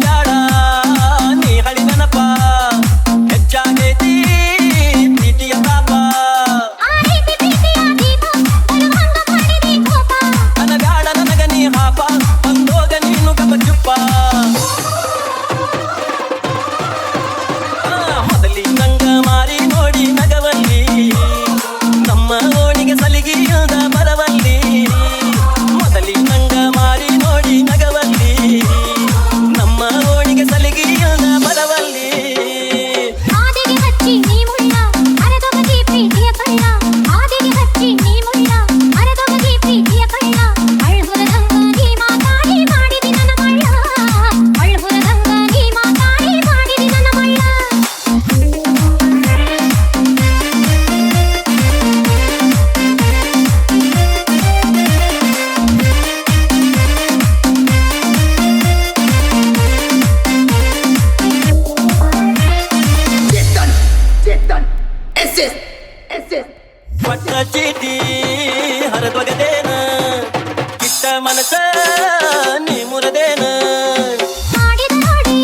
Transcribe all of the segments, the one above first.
ಬ್ಯಾಡ ನೀ ಹಳಿ ನೆನಪ ಹೆಚ್ಚಾಗೈತಿ ಪ್ರೀತಿಯ ತಾಪ ನನ್ನ ಬ್ಯಾಡ ನನಗ ನೀ ಹಾಪ ಬಂದೋಗ ನೀನು ಗಪ ಚುಪ್ಪ ಮೊದಲಿ ನಂಗ ಮಾರಿ ನೋಡಿ ನಗವಲ್ಲಿ ನಮ್ಮ ಓಣಿಗೆ ಸಲಿಗೆಯಾದ ಬರವಲ್ಲಿ ಮೊದಲಿ ನಂಗ ಮಾರಿ ನೋಡಿ ನಗವಲ್ಲಿ ನಮ್ಮ ಓಣಿಗೆ ಸಲಿಗೆಯಾದ ಬರವಲ್ಲಿ ಆದಿಗೆ ಹಚ್ಚಿ ನೀ ಮುಳ್ಳ ಅರೆದೊಗದಿ ಪ್ರೀತಿಯ ಕಳ್ಳ ಆದಿಗೆ ಹಚ್ಚಿ ನೀ ಮುಳ್ಳ ಅರೆದೊಗದಿ ಪ್ರೀತಿಯ ಕಳ್ಳ ಅಳ್ಹುರದಂಗ ನೀ ಮಾತಾಡಿ ಮಾಡಿದಿ ನನ್ನ ಮಳ್ಳ ಅಳ್ಹುರದಂಗ ನೀ ಮಾತಾಡಿ ಮಾಡಿದಿ ನನ್ನ ಮಳ್ಳ ಪಟ್ಟ ಚೀಟಿ ಹರದೊಗದೇನ ಕಿಟ್ಟ ಮನಸ ನೀ ಮುರದೇನ ಮಾಡಿದ ನೋಡಿ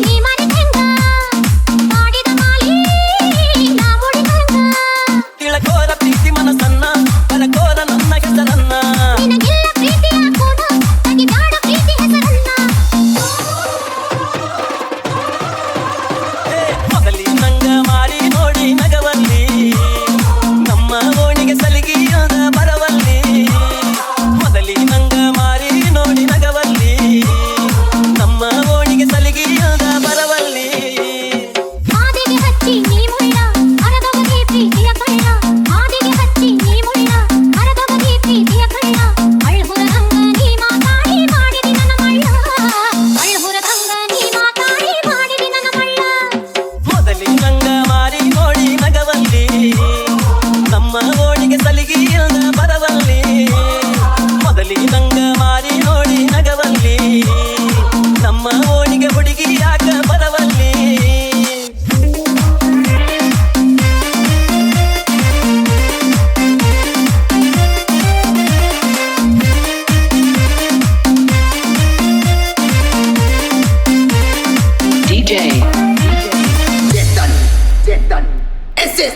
ನೀ ಮರೆತಂಗ ಮಾಡಿದ ಮಾಲಿ ನಾ ಮುಡಿದಂಗ ತಿಳಕೋರ ಪ್ರೀತಿ ಮನಸ್ಸನ್ನ ಬರಕೋರ ನನ್ನ ಹೆಸರನ್ನ ನಿನಗಿಲ್ಲ ಪ್ರೀತಿ ಹಾಕೋಣ ತೆಗಿದಾಡ ಪ್ರೀತಿ ಹೆಸರನ್ನ ಮೊದಲಿ ನಂಗ ಮಾರಿ ನೋಡಿ ನಗವಲ್ಲಿ ನಮ್ಮ ಓಣಿಗೆ ಸಲಿಗೆಯಾದ ಬರವಲ್ಲಿ ಮೊದಲಿ ನಂಗ ಮಾರಿ ನೋಡಿ ನಗವಲ್ಲಿ ನಮ್ಮ ಓಣಿಗೆ ಸಲಿಗೆಯಾದ ಬರವಲ್ಲಿ ಆದಿಗೆ ಹಚ್ಚಿ ನೀ ಮುಳ್ಳ ಅರೆದೊಗದಿ ಪ್ರೀತಿಯ ಕಳ್ಳ ಆದಿಗೆ ಹಚ್ಚಿ ನೀ ಮುಳ್ಳ ಅರೆದೊಗದಿ ಪ್ರೀತಿಯ ಕಳ್ಳ ಅಳ್ಹುರದಂಗ ನೀ ಮಾತಾಡಿ ಮಾಡಿದಿ ನನ್ನ ಮಳ್ಳ ಅಳ್ಹುರದಂಗ ನೀ ಮಾತಾಡಿ ಮಾಡಿದಿ ನನ್ನ ಮಳ್ಳ ಮೊದಲಿ ನಂಗ ಮಾರಿ ನೋಡಿ ನಗವಲ್ಲಿ ನಮ್ಮ ಓಣಿಗೆ ಸಲಿಗೆಯಾದ ಬರವಲ್ಲಿ ಮೊದಲಿ ನಂಗ ಮಾರಿ ನೋಡಿ ನಗವಲ್ಲಿ ನಮ್ಮ ಓಣಿಗೆ ಹುಡುಗಿ ಯಾಕ ಬರವಲ್ಲಿ DJ. Get done. SS.